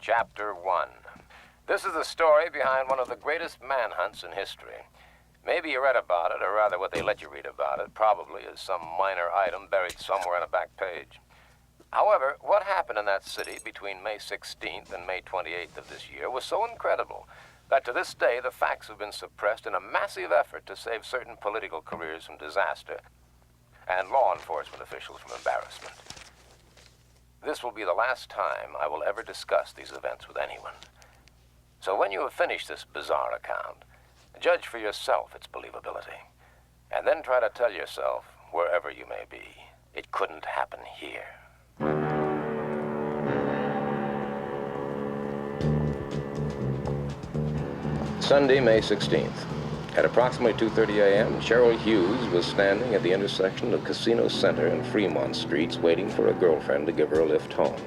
Chapter 1. This is the story behind one of the greatest manhunts in history. Maybe you read about it, or rather what they let you read about it, probably as some minor item buried somewhere on a back page. However, what happened in that city between May 16th and May 28th of this year was so incredible that to this day the facts have been suppressed in a massive effort to save certain political careers from disaster and law enforcement officials from embarrassment. This will be the last time I will ever discuss these events with anyone. So when you have finished this bizarre account, judge for yourself its believability, and then try to tell yourself, wherever you may be, it couldn't happen here. Sunday, May 16th. At approximately 2:30 a.m., Cheryl Hughes was standing at the intersection of Casino Center and Fremont Streets waiting for a girlfriend to give her a lift home.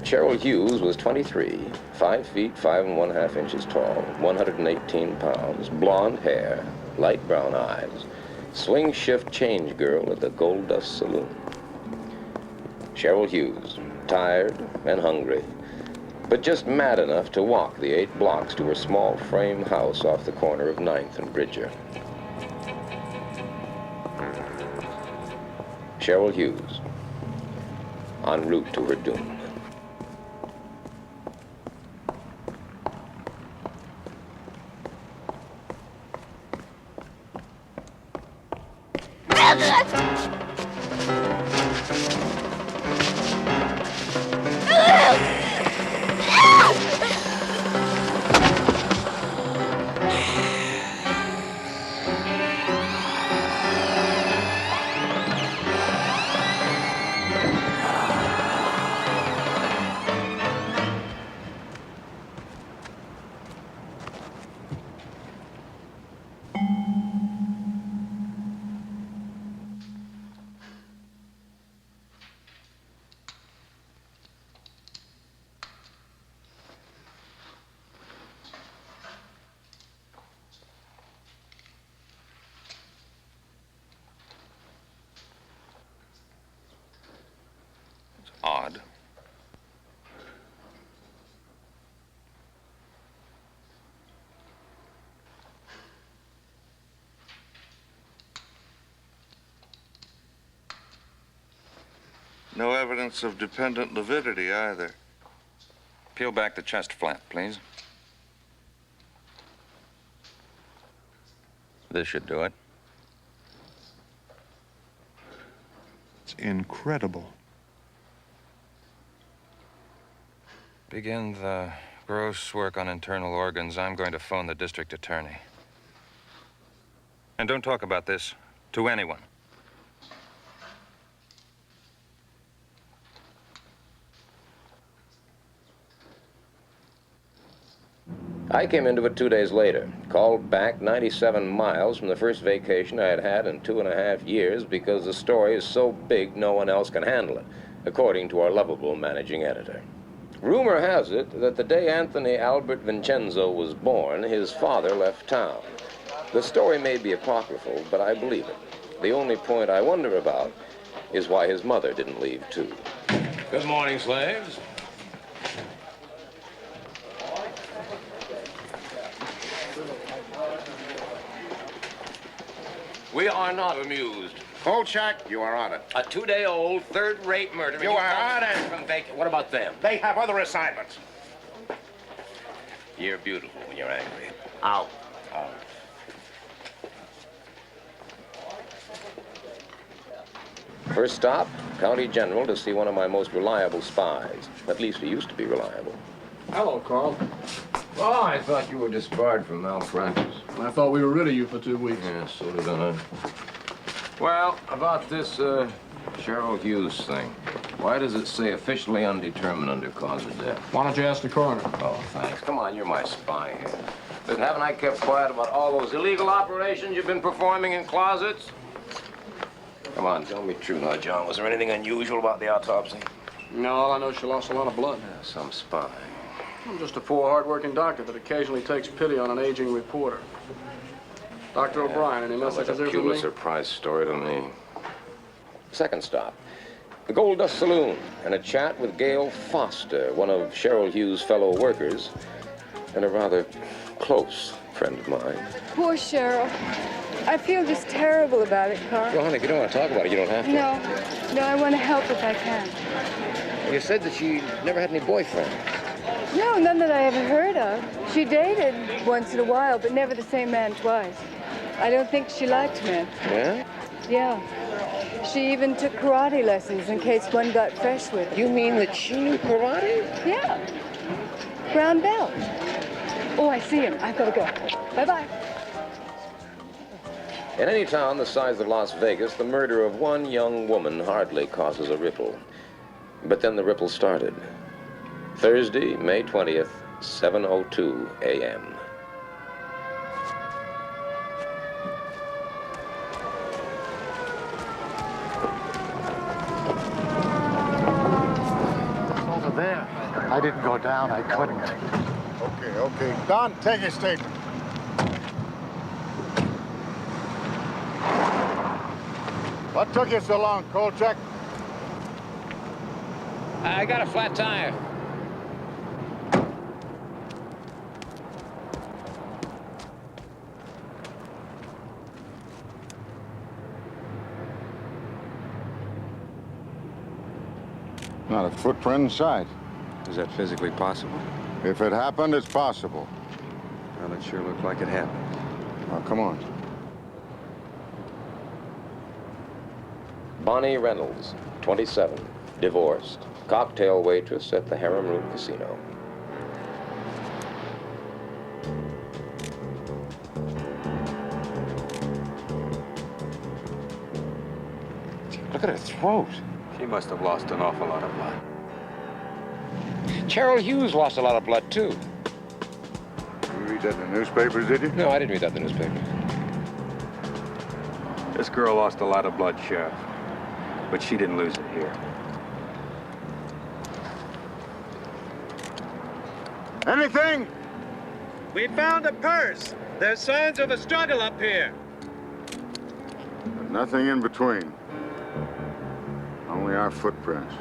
Cheryl Hughes was 23, 5 feet 5 1/2 inches tall, 118 pounds, blonde hair, light brown eyes, swing shift change girl at the Gold Dust Saloon. Cheryl Hughes, tired and hungry, but just mad enough to walk the 8 blocks to her small frame house off the corner of 9th and Bridger. Cheryl Hughes, en route to her doom. Odd. No evidence of dependent lividity either. Peel back the chest flap, please. This should do it. It's incredible. Begin the gross work on internal organs. I'm going to phone the district attorney. And don't talk about this to anyone. I came into it 2 days later, called back 97 miles from the first vacation I had had in 2.5 years because the story is so big no one else can handle it, according to our lovable managing editor. Rumor has it that the day Anthony Albert Vincenzo was born, his father left town. The story may be apocryphal, but I believe it. The only point I wonder about is why his mother didn't leave, too. Good morning, slaves. We are not amused. Kolchak, you are on it. A 2-day-old, third-rate murder. You are on it. From what about them? They have other assignments. You're beautiful when you're angry. Out. Out. First stop, County General to see one of my most reliable spies. At least he used to be reliable. Hello, Carl. Oh, I thought you were disbarred from malpractice. I thought we were rid of you for 2 weeks. Yeah, so did I. Well, about this, Cheryl Hughes thing. Why does it say officially undetermined under cause of death? Why don't you ask the coroner? Oh, thanks. Come on, you're my spy here. Listen, haven't I kept quiet about all those illegal operations you've been performing in closets? Come on, tell me true now, John. Was there anything unusual about the autopsy? No, all I know is she lost a lot of blood. Yeah, some spy. I'm just a poor, hard-working doctor that occasionally takes pity on an aging reporter. Dr. O'Brien, any Sounds like messages a there for me? Pulitzer Prize story to me. Second stop, the Gold Dust Saloon, and a chat with Gail Foster, one of Cheryl Hughes' fellow workers, and a rather close friend of mine. Poor Cheryl. I feel just terrible about it, Carl. Well, honey, if you don't want to talk about it, you don't have to. No, I want to help if I can. You said that she never had any boyfriends. No, none that I ever heard of. She dated once in a while, but never the same man twice. I don't think she liked men. Yeah? Yeah. She even took karate lessons in case one got fresh with it. You mean that she knew karate? Yeah. Brown belt. Oh, I see him. I've got to go. Bye-bye. In any town the size of Las Vegas, the murder of one young woman hardly causes a ripple. But then the ripple started. Thursday, May 20th, 7:02 a.m. Over there. I didn't go down. I couldn't. Okay. Don, take your statement. What took you so long, Kolchak? I got a flat tire. Not a footprint inside. Is that physically possible? If it happened, it's possible. Well, it sure looked like it happened. Now, come on. Bonnie Reynolds, 27, divorced, cocktail waitress at the Harem Room Casino. Look at her throat. She must have lost an awful lot of blood. Cheryl Hughes lost a lot of blood, too. You read that in the newspapers, did you? No, I didn't read that in the newspaper. This girl lost a lot of blood, Sheriff. But she didn't lose it here. Anything? We found a purse. There's signs of a struggle up here. But nothing in between. Only our footprints.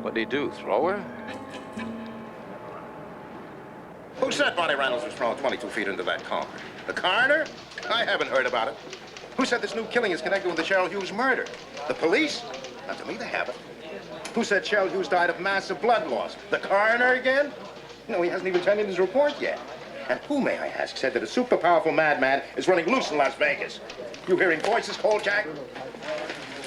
What'd he do, throw her? Who said Bonnie Reynolds was thrown 22 feet into that car? The coroner? I haven't heard about it. Who said this new killing is connected with the Cheryl Hughes murder? The police? Not to me, they haven't. Who said Cheryl Hughes died of massive blood loss? The coroner again? No, he hasn't even turned in his report yet. And who, may I ask, said that a super powerful madman is running loose in Las Vegas? You hearing voices, Kolchak?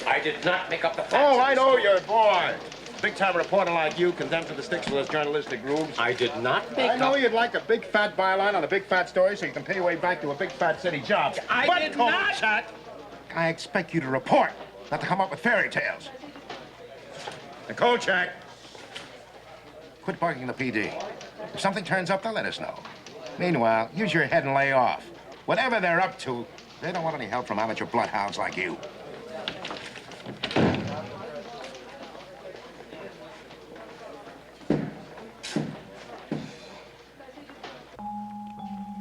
I did not make up the facts. Oh, I know your boy. Big-time reporter like you condemned to the sticks for those journalistic grooves. I did not make I know up... you'd like a big fat byline on a big fat story so you can pay your way back to a big fat city job. I did not- Kolchak, I expect you to report, not to come up with fairy tales. And Kolchak, quit barking the PD. If something turns up, they'll let us know. Meanwhile, use your head and lay off. Whatever they're up to, they don't want any help from amateur bloodhounds like you.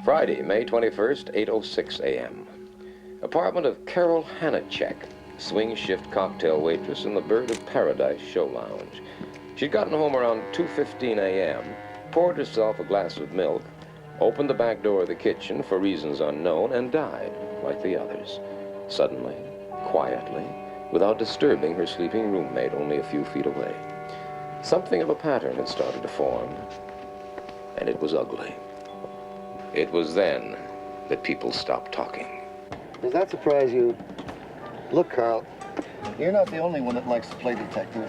Friday, May 21st, 8:06 a.m. Apartment of Carol Hanachek, swing shift cocktail waitress in the Bird of Paradise show lounge. She'd gotten home around 2:15 a.m., poured herself a glass of milk, opened the back door of the kitchen for reasons unknown, and died like the others. Suddenly, quietly, without disturbing her sleeping roommate only a few feet away. Something of a pattern had started to form, and it was ugly. It was then that people stopped talking. Does that surprise you? Look, Carl, you're not the only one that likes to play detective.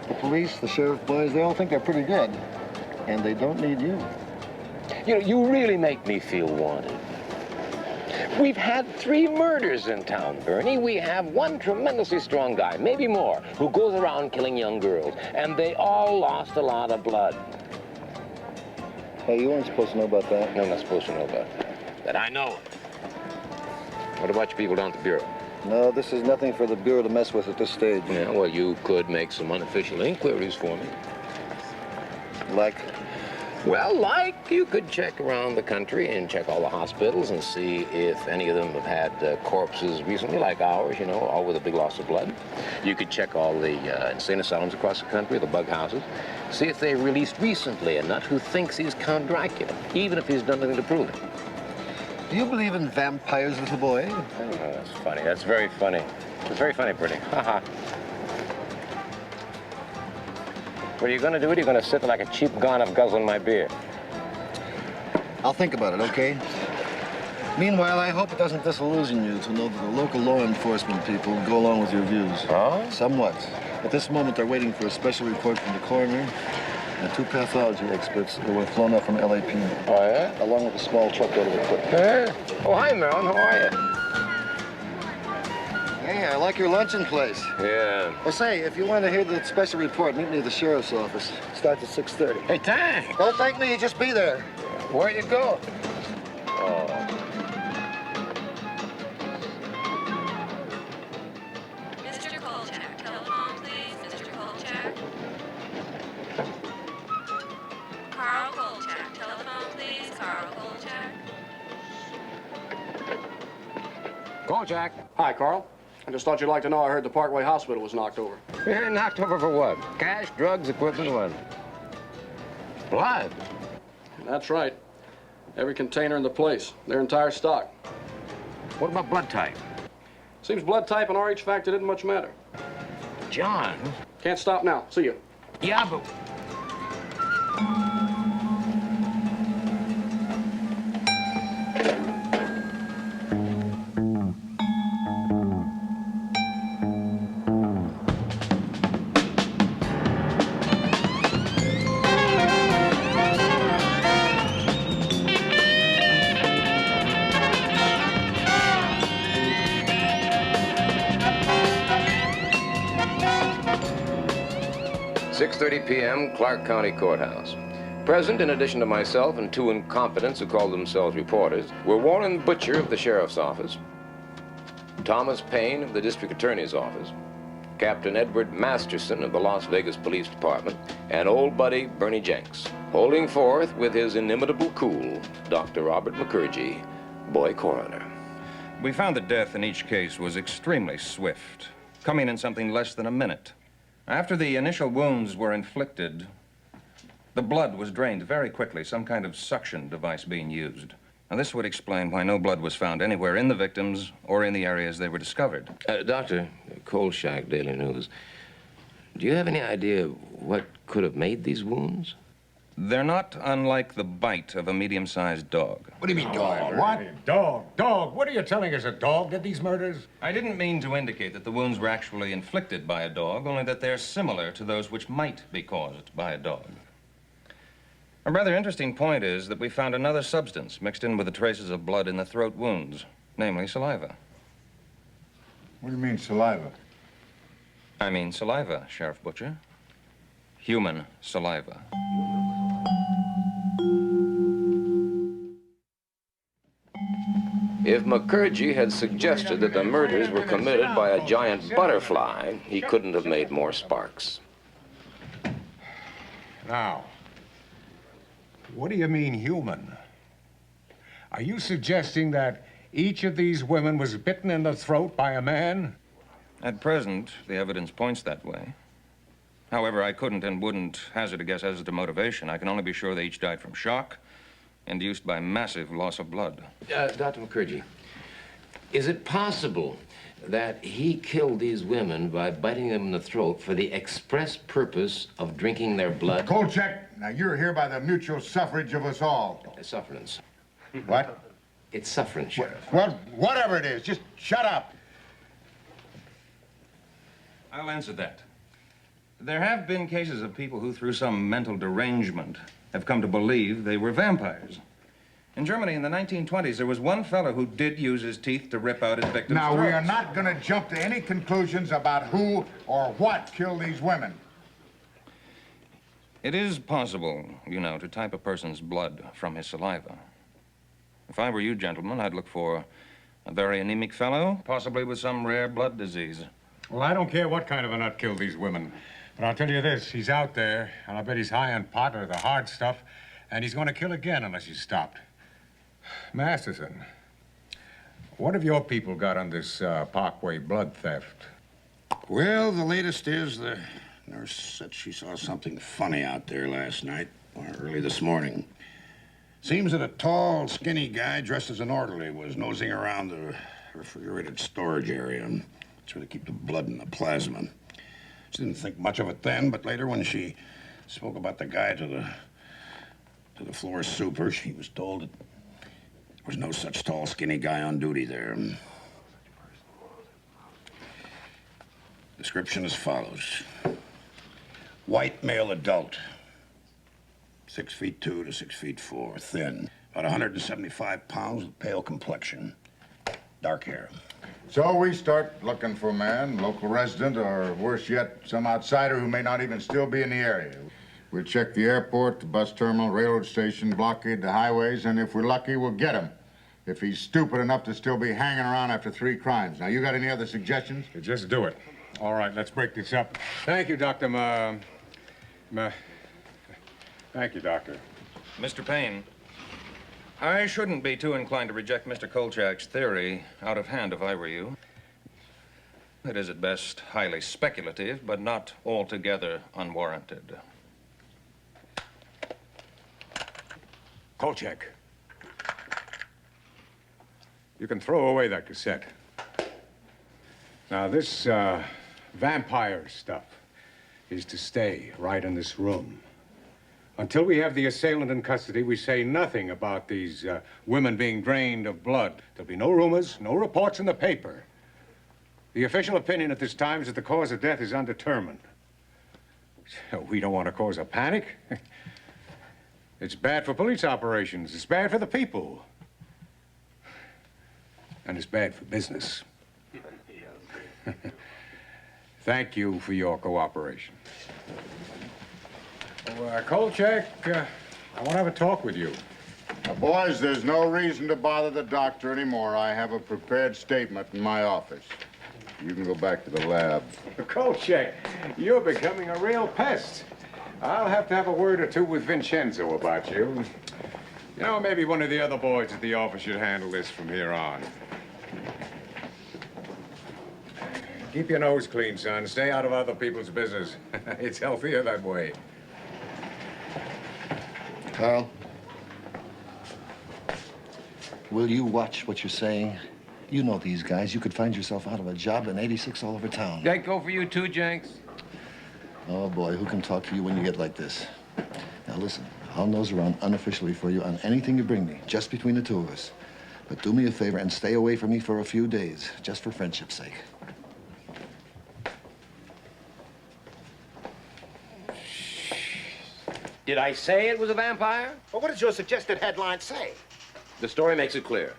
The police, the sheriff boys, they all think they're pretty good. And they don't need you. You know, you really make me feel wanted. We've had 3 murders in town, Bernie. We have one tremendously strong guy, maybe more, who goes around killing young girls. And they all lost a lot of blood. Hey, you weren't supposed to know about that. No, I'm not supposed to know about that. I know. What about you people down at the Bureau? No, this is nothing for the Bureau to mess with at this stage. Yeah, well, you could make some unofficial inquiries for me. Like? Well, like, you could check around the country and check all the hospitals and see if any of them have had corpses recently, like ours, you know, all with a big loss of blood. You could check all the insane asylums across the country, the bug houses, see if they released recently a nut who thinks he's Count Dracula, even if he's done nothing to prove it. Do you believe in vampires, little boy? Oh, that's funny. That's very funny. It's very funny, Bernie. Ha-ha. What are you going to do? Are you going to sit like a cheap gonoph guzzling my beer? I'll think about it, okay? Meanwhile, I hope it doesn't disillusion you to know that the local law enforcement people go along with your views. Oh? Somewhat. At this moment, they're waiting for a special report from the coroner and 2 pathology experts who were flown up from LAP. Oh, yeah? Along with a small truckload of equipment. Yeah? Oh, hi, Marilyn. How are you? Hey, I like your luncheon place. Yeah. Well, say, if you want to hear the special report, meet me at the sheriff's office. Starts at 6:30. Hey, thanks. Don't thank me, just be there. Where you go? Oh. Mr. Kolchak, telephone, please. Mr. Kolchak. Carl Kolchak, telephone, please. Carl Kolchak. Kolchak. Hi, Carl. I just thought you'd like to know I heard the Parkway Hospital was knocked over. Yeah, knocked over for what? Cash, drugs, equipment, what? Blood. That's right. Every container in the place. Their entire stock. What about blood type? Seems blood type and RH factor didn't much matter. John. Can't stop now. See you. Yeah, but... p.m., Clark County Courthouse. Present, in addition to myself and 2 incompetents who called themselves reporters, were Warren Butcher of the Sheriff's Office, Thomas Payne of the District Attorney's Office, Captain Edward Masterson of the Las Vegas Police Department, and old buddy Bernie Jenks, holding forth with his inimitable cool, Dr. Robert McCurgy, boy coroner. We found that death in each case was extremely swift, coming in something less than a minute. After the initial wounds were inflicted, the blood was drained very quickly, some kind of suction device being used. Now, this would explain why no blood was found anywhere in the victims or in the areas they were discovered. Doctor, Kolchak, Daily News, do you have any idea what could have made these wounds? They're not unlike the bite of a medium-sized dog. What do you mean, dog? What? Dog. What are you telling us? A dog did these murders? I didn't mean to indicate that the wounds were actually inflicted by a dog, only that they're similar to those which might be caused by a dog. A rather interesting point is that we found another substance mixed in with the traces of blood in the throat wounds, namely saliva. What do you mean, saliva? I mean saliva, Sheriff Butcher. Human saliva. If McCurgy had suggested that the murders were committed by a giant butterfly, he couldn't have made more sparks. Now, what do you mean human? Are you suggesting that each of these women was bitten in the throat by a man? At present, the evidence points that way. However, I couldn't and wouldn't hazard a guess as to motivation. I can only be sure they each died from shock, induced by massive loss of blood. Dr. McCurgy, is it possible that he killed these women by biting them in the throat for the express purpose of drinking their blood? Kolchak, now you're here by the mutual suffrage of us all. Sufferance. What? It's sufferance, Sheriff. Well, whatever it is, just shut up. I'll answer that. There have been cases of people who, through some mental derangement, have come to believe they were vampires. In Germany in the 1920s, there was one fellow who did use his teeth to rip out his victims' Now, we throats. are not going to jump to any conclusions about who or what killed these women. It is possible, you know, to type a person's blood from his saliva. If I were you, gentlemen, I'd look for a very anemic fellow, possibly with some rare blood disease. Well, I don't care what kind of a nut killed these women. But I'll tell you this, he's out there, and I bet he's high on pot or the hard stuff, And he's going to kill again unless he's stopped. Masterson, what have your people got on this Parkway blood theft? Well, the latest is the nurse said she saw something funny out there last night, or early this morning. Seems that a tall, skinny guy dressed as an orderly was nosing around the refrigerated storage area. That's where they keep the blood and the plasma. She didn't think much of it then, but later when she spoke about the guy to the floor super, she was told that there was no such tall, skinny guy on duty there. Description as follows. White male adult. 6'2" to 6'4", thin. About 175 pounds with pale complexion. Dark hair. So we start looking for a man, local resident, or worse yet, some outsider who may not even still be in the area. We'll check the airport, the bus terminal, railroad station, blockade the highways, and if we're lucky, we'll get him. If he's stupid enough to still be hanging around after 3 crimes. Now, you got any other suggestions? Just do it. All right, let's break this up. Thank you, Dr. Thank you, Doctor. Mr. Payne, I shouldn't be too inclined to reject Mr. Kolchak's theory out of hand if I were you. It is at best highly speculative, but not altogether unwarranted. Kolchak. You can throw away that cassette. Now, this vampire stuff is to stay right in this room. Until we have the assailant in custody, we say nothing about these women being drained of blood. There'll be no rumors, no reports in the paper. The official opinion at this time is that the cause of death is undetermined. We don't want to cause a panic. It's bad for police operations. It's bad for the people. And it's bad for business. Thank you for your cooperation. Kolchak, I want to have a talk with you. Now, boys, there's no reason to bother the doctor anymore. I have a prepared statement in my office. You can go back to the lab. Kolchak, you're becoming a real pest. I'll have to have a word or two with Vincenzo about you. You know, maybe one of the other boys at the office should handle this from here on. Keep your nose clean, son. Stay out of other people's business. It's healthier that way. Carl, will you watch what you're saying? You know these guys. You could find yourself out of a job in 86 all over town. That go for you too, Jenks? Oh, boy, who can talk to you when you get like this? Now, listen, I'll nose around unofficially for you on anything you bring me, just between the two of us. But do me a favor and stay away from me for a few days, just for friendship's sake. Did I say it was a vampire? Well, what does your suggested headline say? The story makes it clear.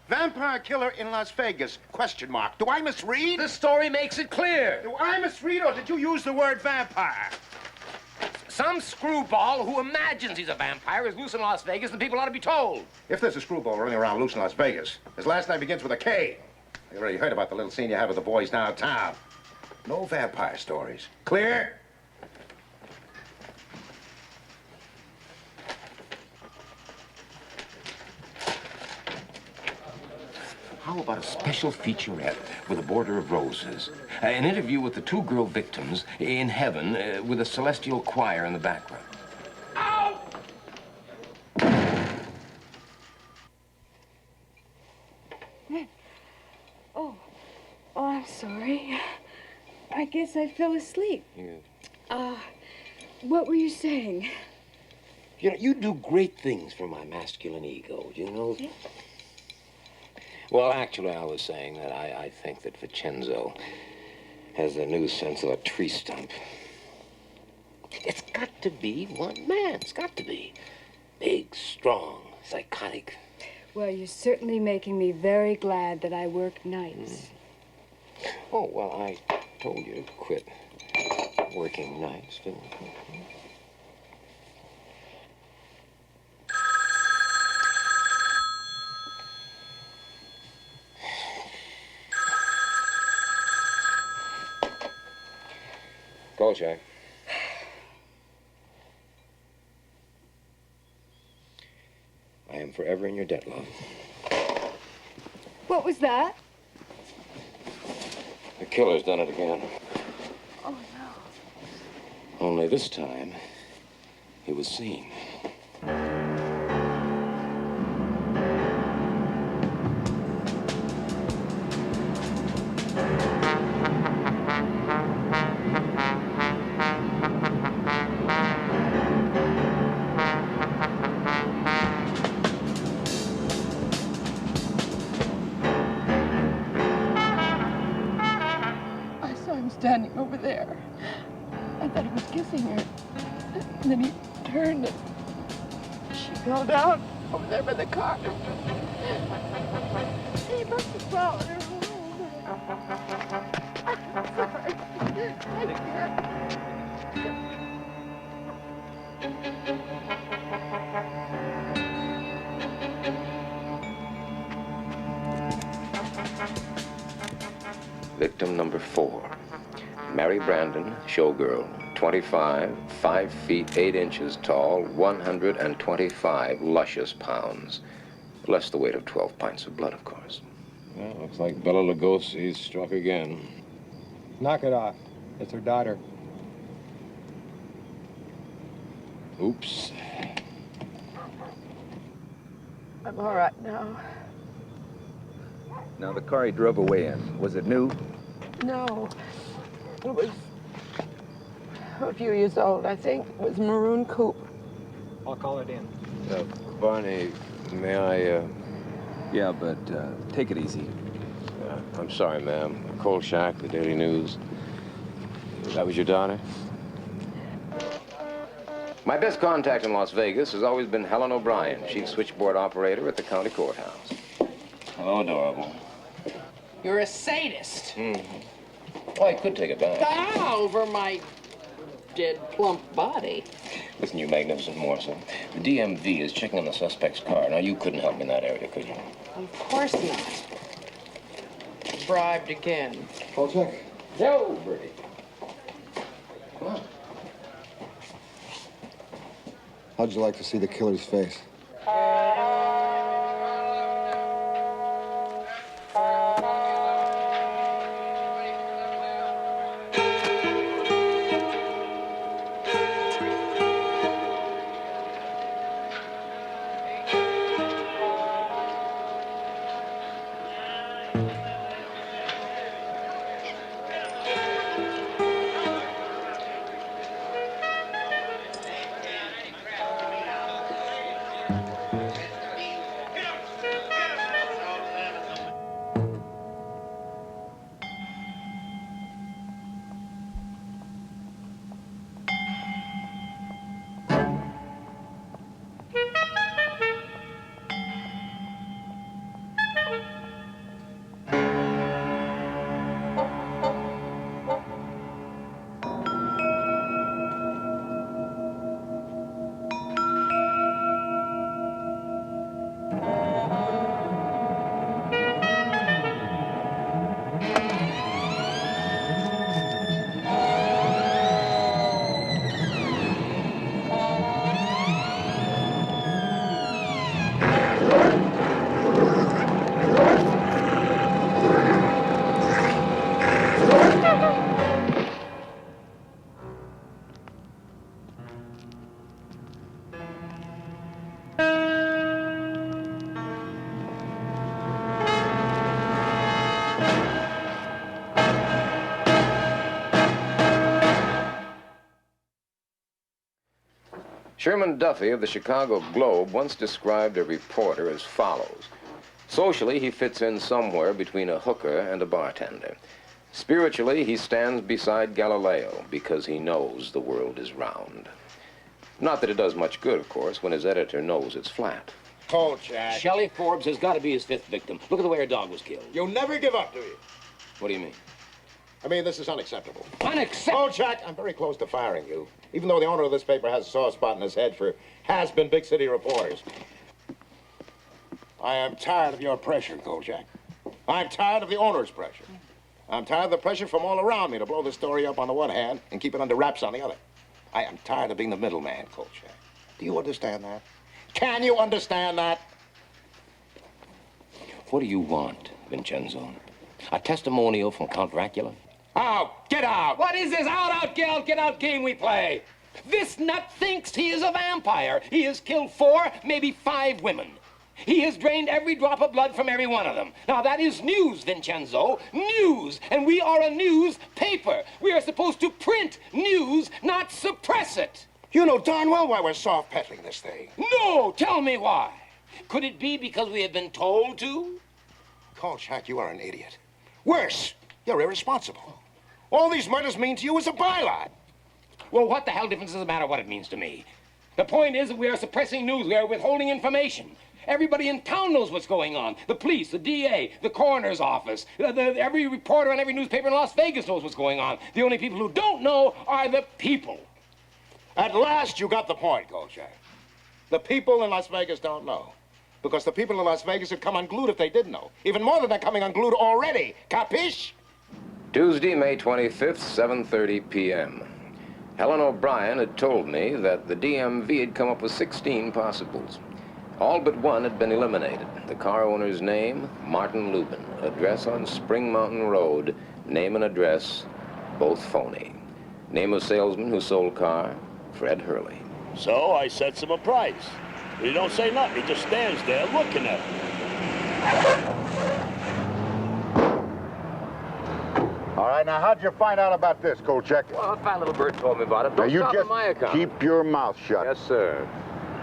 Vampire killer in Las Vegas, question mark. Do I misread? The story makes it clear. Do I misread, or did you use the word vampire? Some screwball who imagines he's a vampire is loose in Las Vegas and people ought to be told. If there's a screwball running around loose in Las Vegas, his last name begins with a K. You already heard about the little scene you have with the boys downtown. No vampire stories. Clear? How about a special featurette with a border of roses? An interview with the 2 girl victims in heaven with a celestial choir in the background. Ow! Oh, I'm sorry. I guess I fell asleep. What were you saying? You know, you do great things for my masculine ego, you know? Yeah. Well, actually, I was saying that I think that Vincenzo has the new sense of a tree stump. It's got to be one man. It's got to be. Big, strong, psychotic. Well, you're certainly making me very glad that I work nights. Oh, well, I told you to quit working nights, didn't I? Kolchak. I am forever in your debt, love. What was that? The killer's done it again. Oh, no. Only this time, he was seen. I saw him standing over there. I thought he was kissing her. And then he turned and she fell down over there by the car. He must have swallowed her whole. I'm sorry. I can't. Victim number 4. Mary Brandon, showgirl, 25, 5 feet 8 inches tall, 125 luscious pounds. Less the weight of 12 pints of blood, of course. Well, looks like Bella Lugosi's struck again. Knock it off. It's her daughter. Oops. I'm all right now. Now, the car he drove away in, was it new? No. It was a few years old, I think. It was a maroon coupe. I'll call it in. Barney, may I, Yeah, but take it easy. I'm sorry, ma'am. Kolchak, the Daily News. That was your daughter? My best contact in Las Vegas has always been Helen O'Brien, chief switchboard operator at the county courthouse. Hello, adorable. You're a sadist. Well, I could take it back. Over my dead, plump body. Listen, you magnificent morsel. The DMV is checking on the suspect's car. Now, you couldn't help me in that area, could you? Of course not. Bribed again. Kolchak? No, Bertie. Come on. How'd you like to see the killer's face? Sherman Duffy of the Chicago Globe once described a reporter as follows. Socially, he fits in somewhere between a hooker and a bartender. Spiritually, he stands beside Galileo because he knows the world is round. Not that it does much good, of course, when his editor knows it's flat. Kolchak. Shelley Forbes has got to be his 5th victim. Look at the way her dog was killed. You'll never give up, do you? What do you mean? I mean, this is unacceptable. Unacceptable? Kolchak, I'm very close to firing you, even though the owner of this paper has a soft spot in his head for has-been big city reporters. I am tired of your pressure, Kolchak. I'm tired of the owner's pressure. I'm tired of the pressure from all around me to blow the story up on the one hand and keep it under wraps on the other. I am tired of being the middleman, Kolchak. Do you understand that? Can you understand that? What do you want, Vincenzo? A testimonial from Count Dracula? Out! Get out! What is this get out game we play? This nut thinks he is a vampire. He has killed 4, maybe 5 women. He has drained every drop of blood from every one of them. Now, that is news, Vincenzo. News. And we are a newspaper. We are supposed to print news, not suppress it. You know darn well why we're soft peddling this thing. No! Tell me why. Could it be because we have been told to? Kolchak, you are an idiot. Worse, you're irresponsible. All these murders mean to you is a byline. Well, what the hell difference does it matter what it means to me? The point is that we are suppressing news. We are withholding information. Everybody in town knows what's going on. The police, the DA, the coroner's office. Every reporter on every newspaper in Las Vegas knows what's going on. The only people who don't know are the people. At last, you got the point, Kolchak. The people in Las Vegas don't know. Because the people in Las Vegas would come unglued if they did know. Even more than they're coming unglued already. Capiche? Tuesday, May 25th, 7:30 p.m. Helen O'Brien had told me that the DMV had come up with 16 possibles. All but one had been eliminated. The car owner's name, Martin Lubin. Address on Spring Mountain Road. Name and address, both phony. Name of salesman who sold car, Fred Hurley. So I sets him a price. But he don't say nothing. He just stands there looking at me. All right, now, how'd you find out about this, Kolchak? Well, a fat little bird told me about it. Don't Now, you stop just on my account. keep your mouth shut. Yes, sir.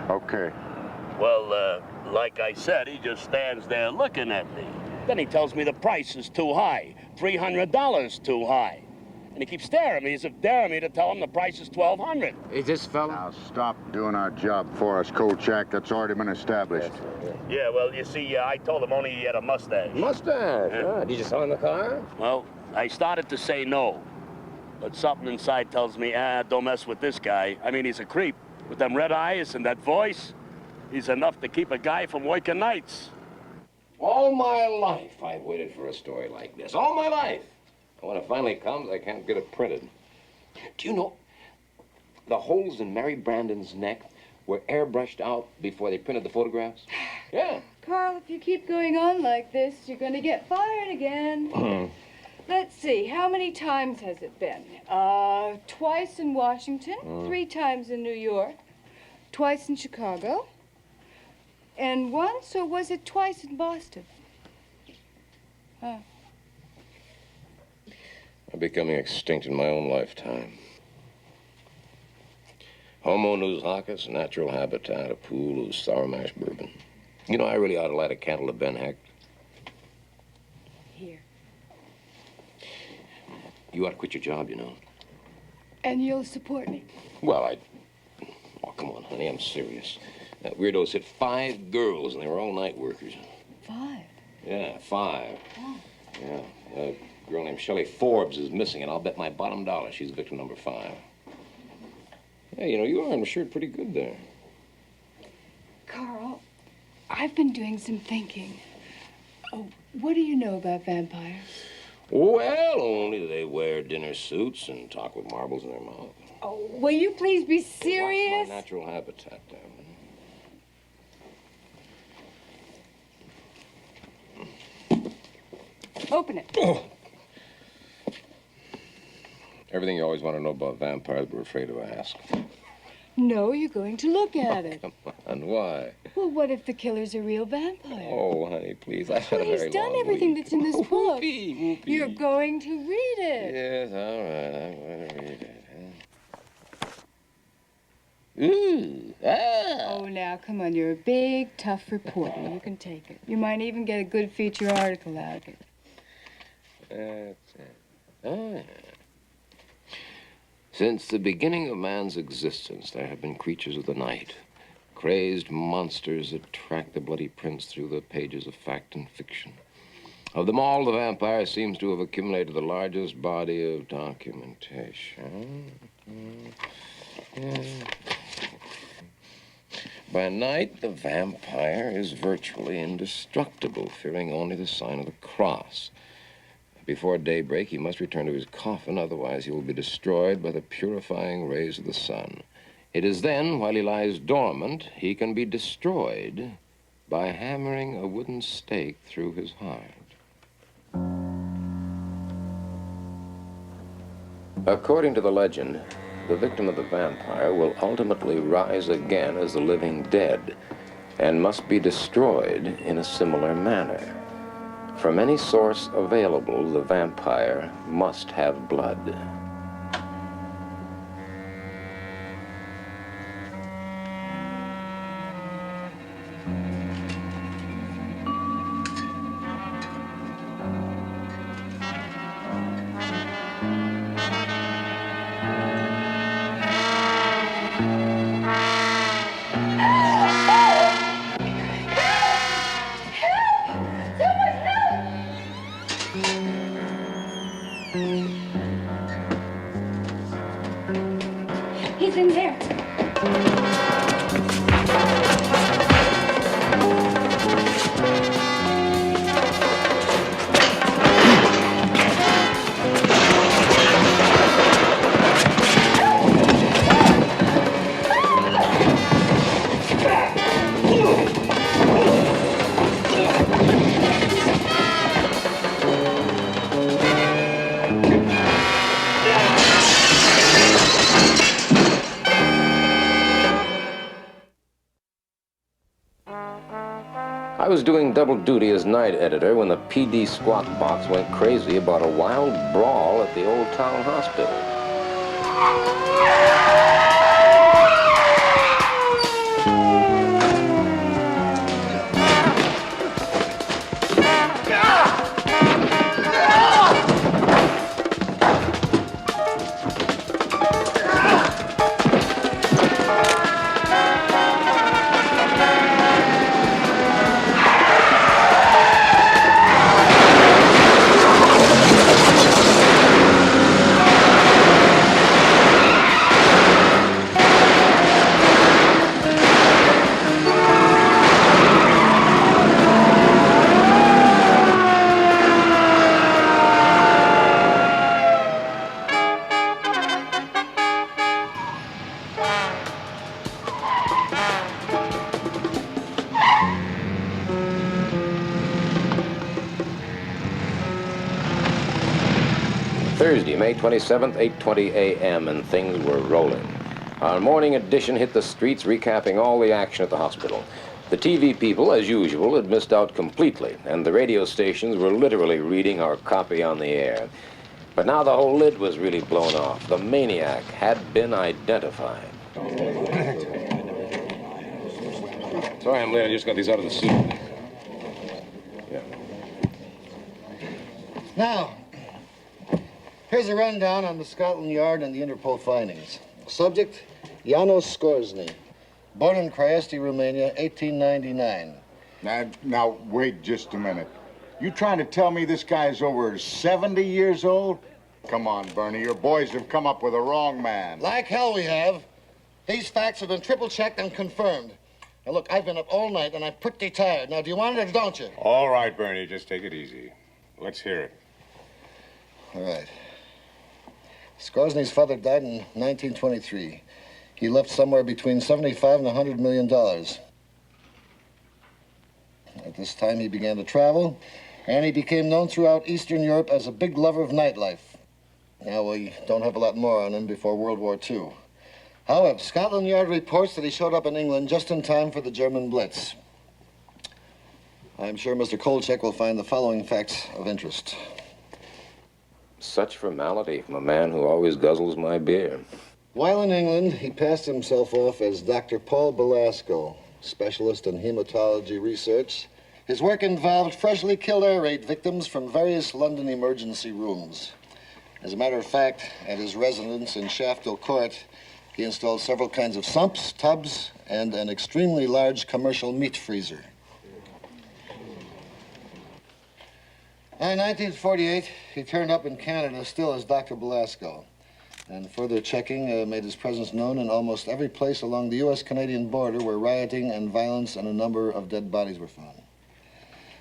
Okay. Well, like I said, he just stands there looking at me. Then he tells me the price is too high. $300 too high. And he keeps staring at me as if daring me to tell him the price is $1,200. Is this fella? Now, stop doing our job for us, Kolchak. That's already been established. Yeah, well, you see, I told him only he had a mustache. Mustache? Yeah. Did you sell him the car? Well, I started to say no. But something inside tells me, don't mess with this guy. I mean, he's a creep. With them red eyes and that voice, he's enough to keep a guy from working nights. All my life, I've waited for a story like this. All my life. And when it finally comes, I can't get it printed. Do you know, the holes in Mary Brandon's neck were airbrushed out before they printed the photographs? Yeah. Carl, if you keep going on like this, you're going to get fired again. Let's see, how many times has it been? Twice in Washington, 3 times in New York, twice in Chicago, and once, or was it twice in Boston? Huh. I'm becoming extinct in my own lifetime. Homo nous hocus, natural habitat, a pool of sour mash bourbon. You know, I really ought to light a candle to Ben Hecht. Here. You ought to quit your job, you know. And you'll support me? Well, oh, come on, honey, I'm serious. That weirdo's hit 5 girls, and they were all night workers. 5? Yeah, 5. Oh. Yeah, a girl named Shelley Forbes is missing, and I'll bet my bottom dollar she's victim number 5. Yeah, you know, you are insured pretty good there. Carl, I've been doing some thinking. Oh, what do you know about vampires? Well, only they wear dinner suits and talk with marbles in their mouth. Oh, will you please be serious? Watch my natural habitat, darling. Open it. Oh. Everything you always want to know about vampires, but we're afraid to ask. No, you're going to look at it. Come on, why? Well, what if the killer's a real vampire? Oh, honey, please. I've had a Well, very he's done long everything week. that's in this book. Whoopee. You're going to read it. Yes, all right. I'm going to read it. Ooh, ah. Oh, now, come on. You're a big, tough reporter. You can take it. You might even get a good feature article out of it. That's it. Ah. Since the beginning of man's existence, there have been creatures of the night, crazed monsters that track the bloody prints through the pages of fact and fiction. Of them all, the vampire seems to have accumulated the largest body of documentation. Yeah. By night, the vampire is virtually indestructible, fearing only the sign of the cross. Before daybreak, he must return to his coffin, otherwise he will be destroyed by the purifying rays of the sun. It is then, while he lies dormant, he can be destroyed by hammering a wooden stake through his heart. According to the legend, the victim of the vampire will ultimately rise again as the living dead and must be destroyed in a similar manner. From any source available, the vampire must have blood. He's in there. I was doing double duty as night editor when the PD squawk box went crazy about a wild brawl at the old town hospital. Thursday, May 27th, 8:20 a.m., and things were rolling. Our morning edition hit the streets, recapping all the action at the hospital. The TV people, as usual, had missed out completely, and the radio stations were literally reading our copy on the air. But now the whole lid was really blown off. The maniac had been identified. Sorry I'm late, I just got these out of the suit. Yeah. Now, here's a rundown on the Scotland Yard and the Interpol findings. Subject, Janos Skorzny. Born in Craiesti, Romania, 1899. Now, wait just a minute. You trying to tell me this guy's over 70 years old? Come on, Bernie, your boys have come up with a wrong man. Like hell we have. These facts have been triple-checked and confirmed. Now, look, I've been up all night, and I'm pretty tired. Now, do you want it or don't you? All right, Bernie, just take it easy. Let's hear it. All right. Skorzny's father died in 1923. He left somewhere between $75 and $100 million. At this time, he began to travel, and he became known throughout Eastern Europe as a big lover of nightlife. Now, we don't have a lot more on him before World War II. However, Scotland Yard reports that he showed up in England just in time for the German Blitz. I'm sure Mr. Kolchak will find the following facts of interest. Such formality from a man who always guzzles my beer. While in England, he passed himself off as Dr. Paul Belasco, specialist in hematology research. His work involved freshly killed air raid victims from various London emergency rooms. As a matter of fact, at his residence in Shaftel Court, he installed several kinds of sumps, tubs, and an extremely large commercial meat freezer. In 1948, he turned up in Canada still as Dr. Belasco, and further checking made his presence known in almost every place along the U.S.-Canadian border where rioting and violence and a number of dead bodies were found.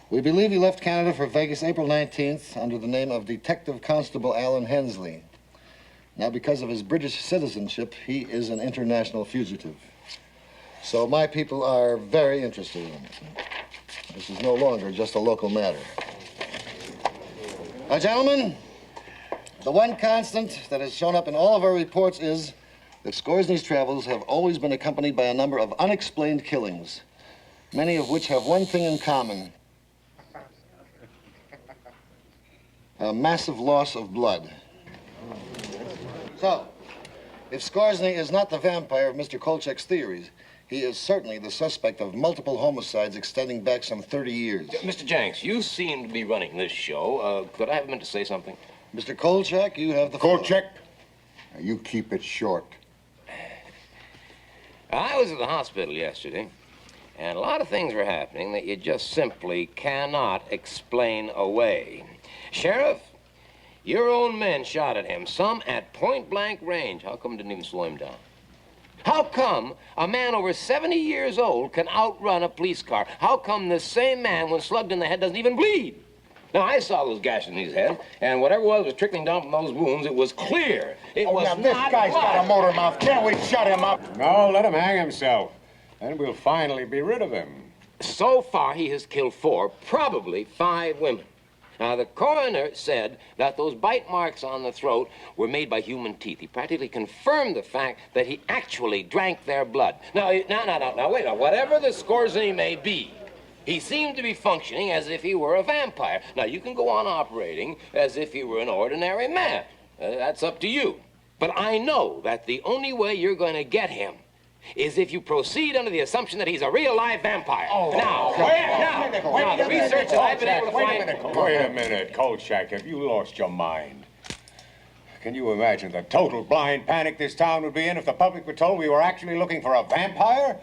We believe he left Canada for Vegas April 19th under the name of Detective Constable Alan Hensley. Now, because of his British citizenship, he is an international fugitive. So my people are very interested in it. This is no longer just a local matter. Now, gentlemen, the one constant that has shown up in all of our reports is that Scoresny's travels have always been accompanied by a number of unexplained killings, many of which have one thing in common: a massive loss of blood. So, if Scoresny is not the vampire of Mr. Kolchak's theories, he is certainly the suspect of multiple homicides extending back some 30 years. Mr. Jenks, you seem to be running this show. Could I have a minute to say something? Mr. Kolchak, you have the floor. Kolchak, now you keep it short. I was at the hospital yesterday, and a lot of things were happening that you just simply cannot explain away. Sheriff, your own men shot at him, some at point-blank range. How come it didn't even slow him down? How come a man over 70 years old can outrun a police car? How come this same man, when slugged in the head, doesn't even bleed? Now, I saw those gashes in his head, and whatever was trickling down from those wounds, it was clear. It was now this not guy's blood. got a motor mouth. Can't we shut him up? No, let him hang himself. Then we'll finally be rid of him. So far, he has killed 4, probably 5 women. Now, the coroner said that those bite marks on the throat were made by human teeth. He practically confirmed the fact that he actually drank their blood. Now, wait, now, whatever the Scoresny may be, he seemed to be functioning as if he were a vampire. Now, you can go on operating as if he were an ordinary man. That's up to you. But I know that the only way you're going to get him is if you proceed under the assumption that he's a real live vampire. Now, the research that I've been able to find... Wait a minute, Kolchak. Have you lost your mind? Can you imagine the total blind panic this town would be in if the public were told we were actually looking for a vampire?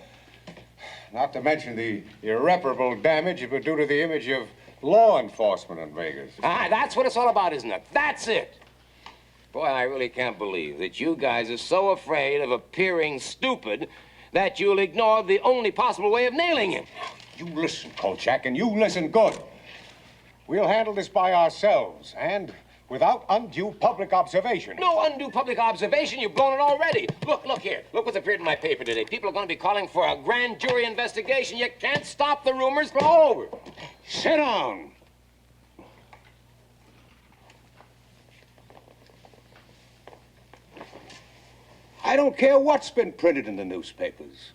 Not to mention the irreparable damage it would do to the image of law enforcement in Vegas. That's what it's all about, isn't it? That's it. Boy, I really can't believe that you guys are so afraid of appearing stupid that you'll ignore the only possible way of nailing him. You listen, Kolchak, and you listen good. We'll handle this by ourselves, and without undue public observation. No undue public observation. You've blown it already. Look here. Look what's appeared in my paper today. People are going to be calling for a grand jury investigation. You can't stop the rumors. They're all over. Sit down. I don't care what's been printed in the newspapers.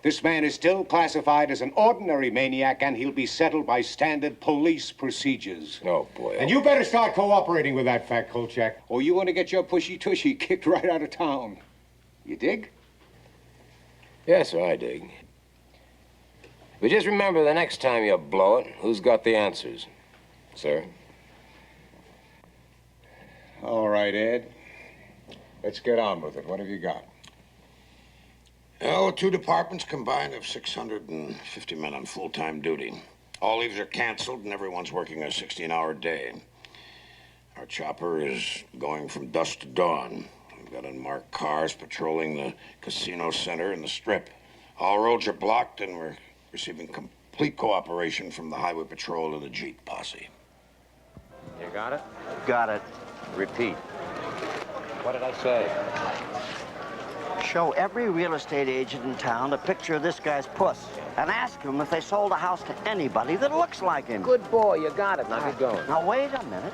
This man is still classified as an ordinary maniac, and he'll be settled by standard police procedures. Oh, boy. And you better start cooperating with that fact, Kolchak, or you want to get your pushy-tushy kicked right out of town. You dig? Yes, sir, I dig. But just remember, the next time you blow it, who's got the answers, sir? All right, Ed. Let's get on with it. What have you got? Well, 2 departments combined have 650 men on full-time duty. All leaves are canceled, and everyone's working a 16-hour day. Our chopper is going from dusk to dawn. We've got unmarked cars patrolling the casino center and the strip. All roads are blocked, and we're receiving complete cooperation from the highway patrol and the Jeep posse. You got it? Got it. Repeat. What did I say? Show every real estate agent in town a picture of this guy's puss and ask them if they sold a house to anybody that looks like him. Good boy, you got it. Now get going. Now, wait a minute.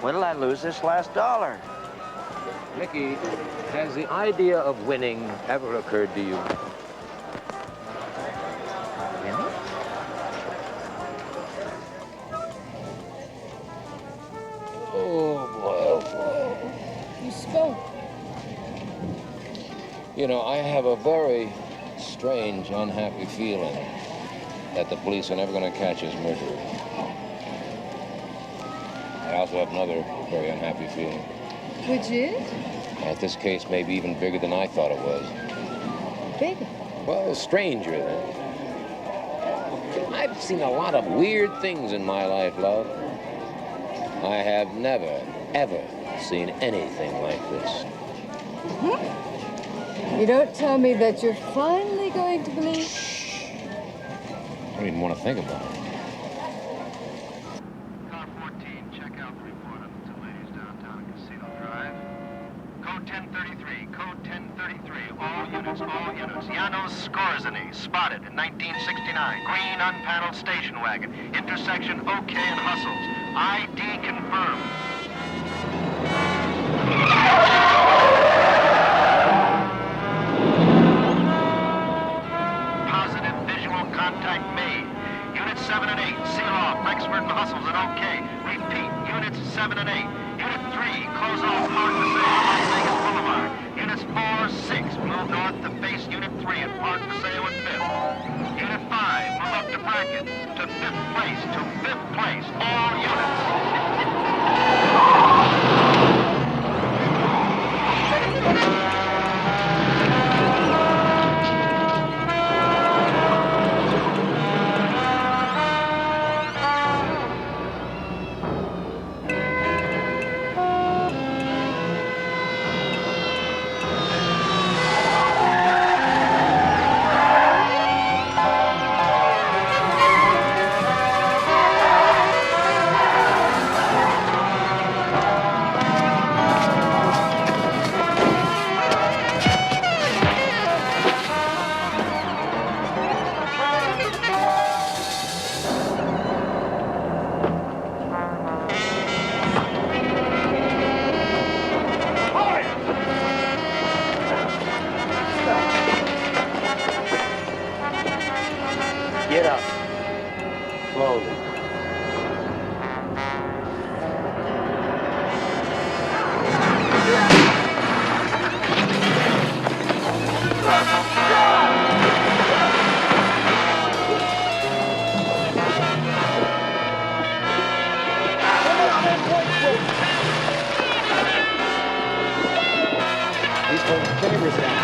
When did I lose this last dollar? Mickey, has the idea of winning ever occurred to you? Oh, boy. You spoke. You know, I have a very strange, unhappy feeling that the police are never going to catch his murderer. I also have another very unhappy feeling. Which is? That this case may be even bigger than I thought it was. Bigger? Well, stranger than. I've seen a lot of weird things in my life, love. I have never, ever seen anything like this. You don't tell me that you're finally going to believe? I don't even want to think about it. Car 14, check out the report of the 2 ladies downtown Casino Drive. Code green unpaneled station wagon. Intersection OK and Hustles. ID confirmed. Positive visual contact made. Units 7 and 8, seal off Rexford and Hustles and OK. Repeat, Units 7 and 8. Unit 3, close off Park Paseo and Las Vegas Boulevard. Units 4, 6, move north to face Unit 3 at Park Paseo and 5th. Unit 5, move up to Bracket. To 5th place, to 5th place. All units. Get up. Slowly. He's holding the cameras down.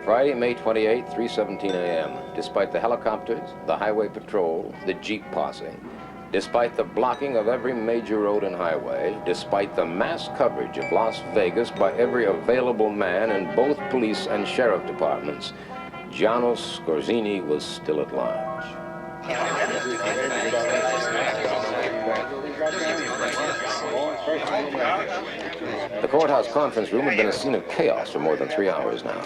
Friday, May 28, 3:17 a.m. Despite the helicopters, the highway patrol, the Jeep posse, despite the blocking of every major road and highway, despite the mass coverage of Las Vegas by every available man in both police and sheriff departments, Giannos Scorzini was still at large. The courthouse conference room had been a scene of chaos for more than 3 hours now.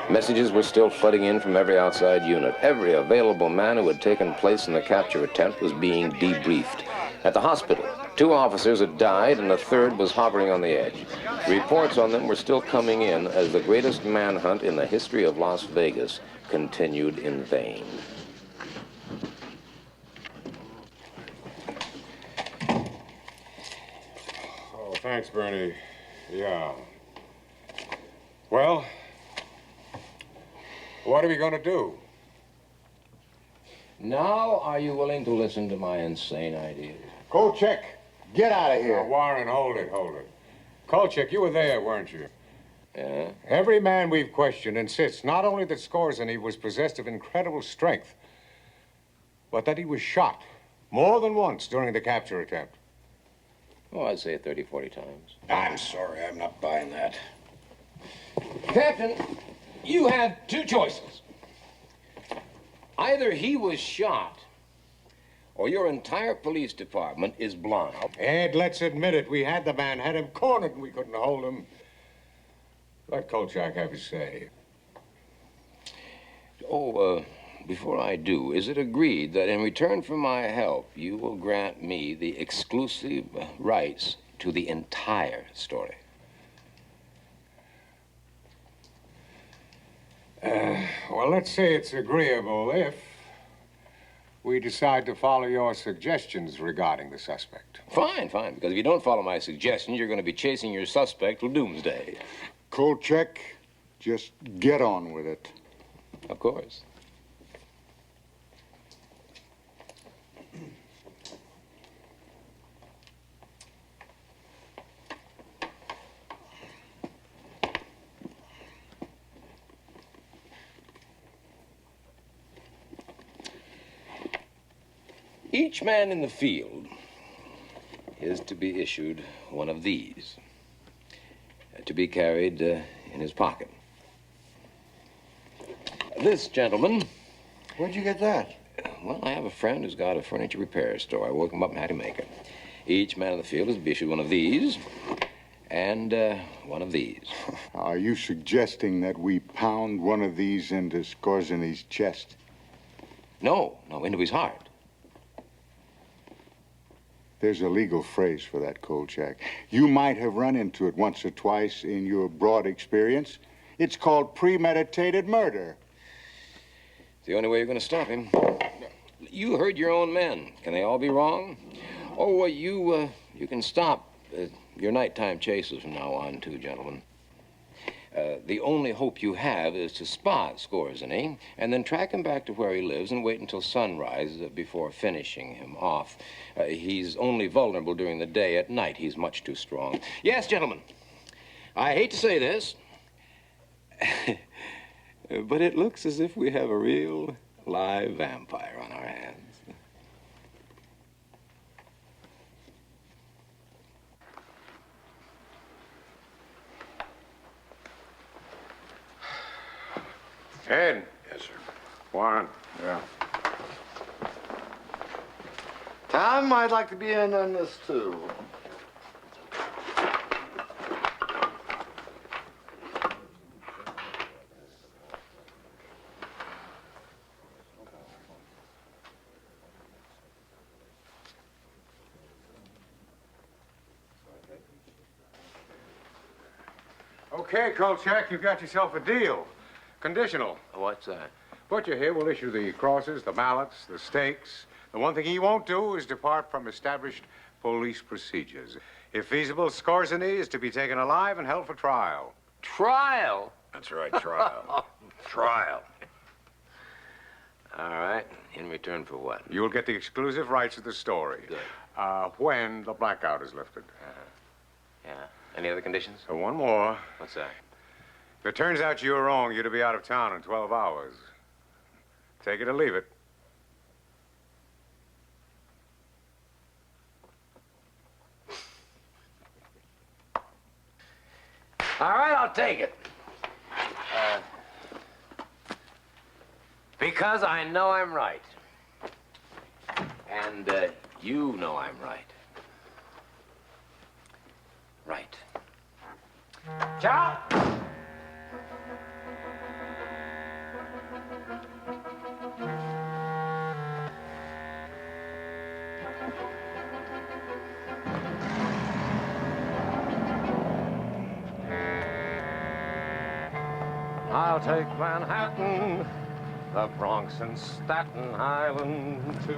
Messages were still flooding in from every outside unit. Every available man who had taken place in the capture attempt was being debriefed. At the hospital, 2 officers had died and a third was hovering on the edge. Reports on them were still coming in as the greatest manhunt in the history of Las Vegas continued in vain. Oh, thanks, Bernie. Yeah. Well, what are we going to do? Now, are you willing to listen to my insane ideas? Kolchak, get out of here. Warren, hold it. Kolchak, you were there, weren't you? Yeah? Every man we've questioned insists not only that Scorzini was possessed of incredible strength, but that he was shot more than once during the capture attempt. Oh, I'd say it 30, 40 times. I'm sorry, I'm not buying that. Captain, you have 2 choices. Either he was shot, or your entire police department is blind. Ed, let's admit it. We had the man, had him cornered, and we couldn't hold him. Let Kolchak have his say. Before I do, is it agreed that in return for my help, you will grant me the exclusive rights to the entire story? Well, let's say it's agreeable if we decide to follow your suggestions regarding the suspect. Fine, because if you don't follow my suggestions, you're going to be chasing your suspect till doomsday. Kolchak, Just get on with it. Of course. Each man in the field is to be issued one of these, to be carried in his pocket. This gentleman... Where'd you get that? Well, I have a friend who's got a furniture repair store. I woke him up and had him make it. Each man in the field is to be issued one of these and one of these. Are you suggesting that we pound one of these into Skorzeny's chest? No, into his heart. There's a legal phrase for that, Kolchak. You might have run into it once or twice in your broad experience. It's called premeditated murder. It's the only way you're going to stop him. You heard your own men. Can they all be wrong? Oh, you can stop your nighttime chases from now on, too, gentlemen. The only hope you have is to spot Skorzeny and then track him back to where he lives and wait until sunrise before finishing him off. He's only vulnerable during the day. At night, he's much too strong. Yes, gentlemen, I hate to say this, but it looks as if we have a real live vampire on our hands. Ed. Yes, sir. Warren. Yeah. Tom, I'd like to be in on this, too. Okay, Kolchak, you've got yourself a deal. Conditional. What's that? Butcher here will issue the crosses, the mallets, the stakes. The one thing he won't do is depart from established police procedures. If feasible, Skorzeny is to be taken alive and held for trial. Trial? That's right, trial. Trial. All right. In return for what? You'll get the exclusive rights to the story. Good. When the blackout is lifted. Yeah. Any other conditions? One more. What's that? If it turns out you were wrong, you're to be out of town in 12 hours. Take it or leave it. All right, I'll take it. Because I know I'm right. And you know I'm right. Right. Ciao! I'll take Manhattan, the Bronx and Staten Island, too.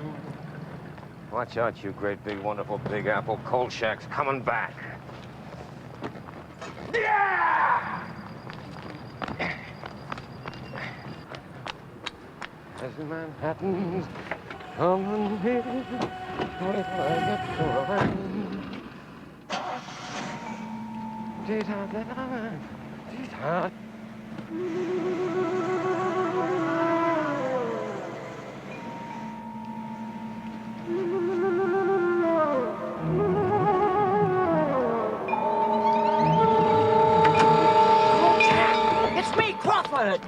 Watch out, you great, big, wonderful Big Apple. Kolchak's coming back. Yeah! There's Manhattan's coming here. What if I get to rain? It's me, Crawford.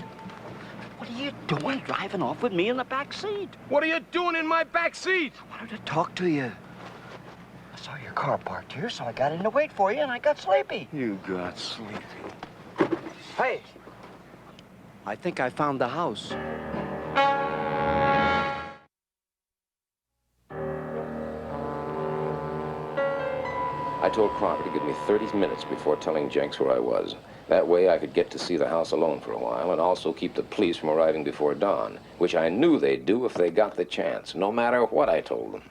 What are you doing driving off with me in the back seat? What are you doing in my back seat? I wanted to talk to you. I saw your car parked here, so I got in to wait for you, and I got sleepy. You got sleepy. Hey, I think I found the house. I told Crocker to give me 30 minutes before telling Jenks where I was. That way I could get to see the house alone for a while and also keep the police from arriving before dawn, which I knew they'd do if they got the chance, no matter what I told them.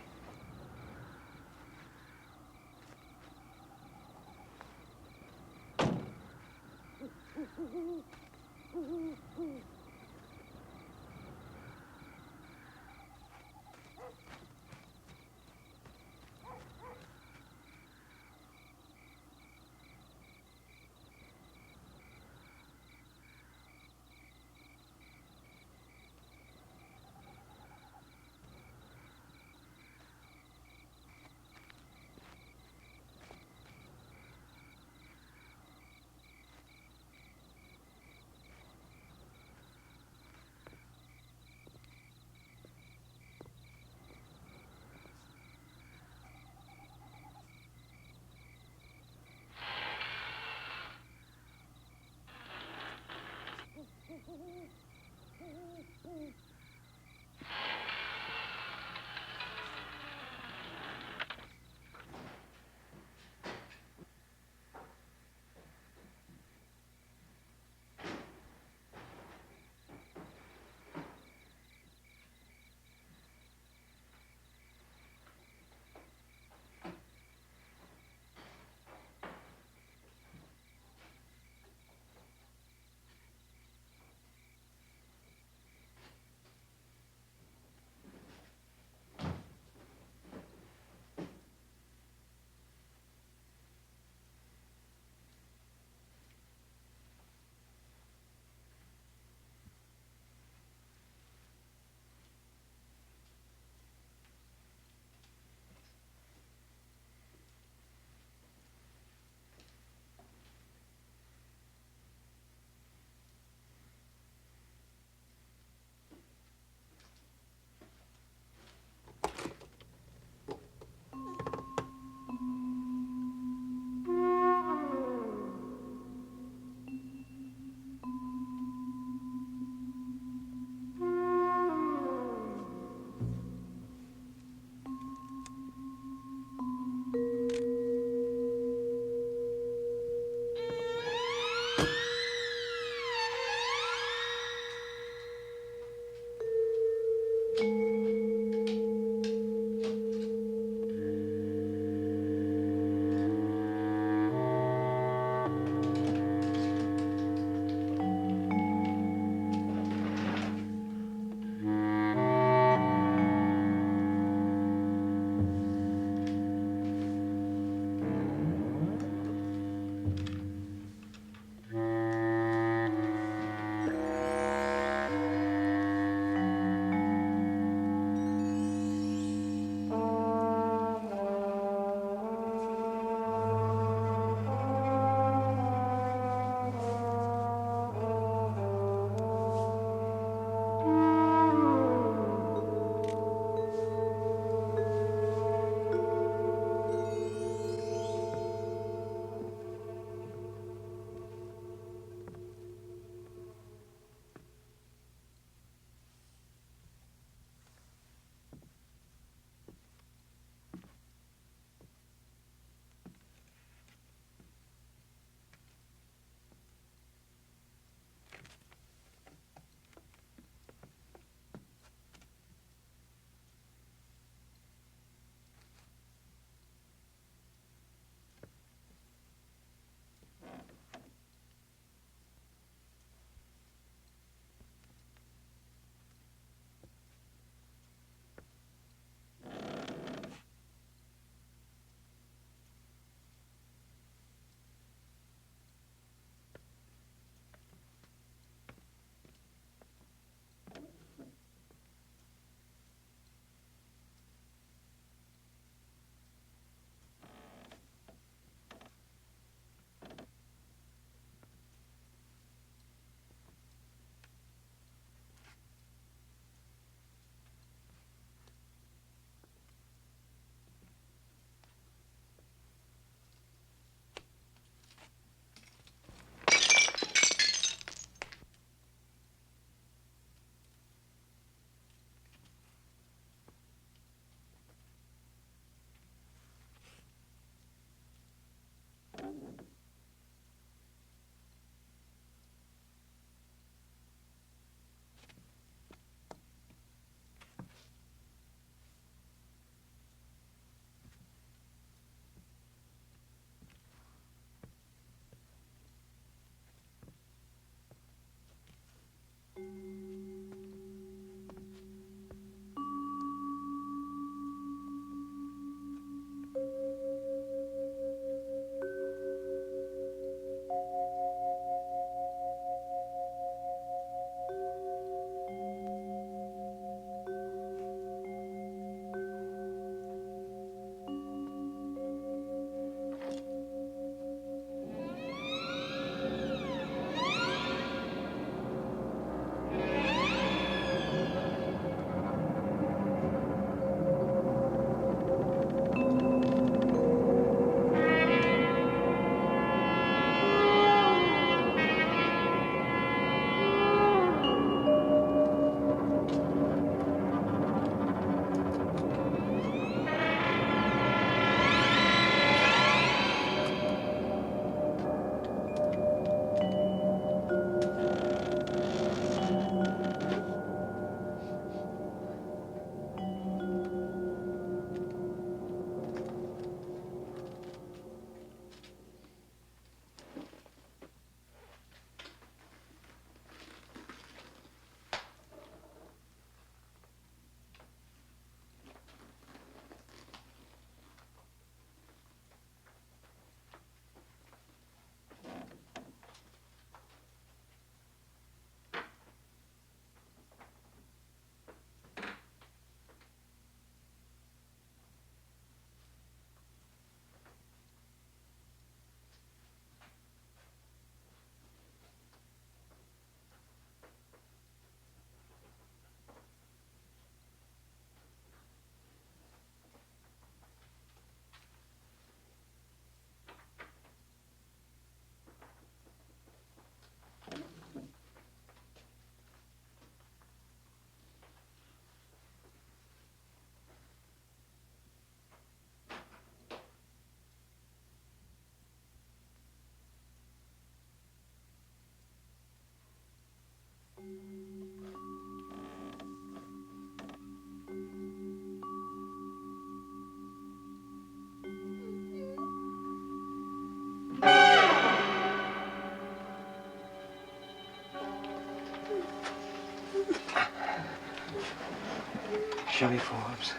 Chevy Forbes.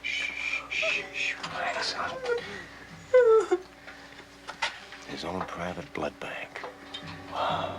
Shh, relax, son. His own private blood bank. Wow.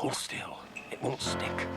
Hold still. It won't stick.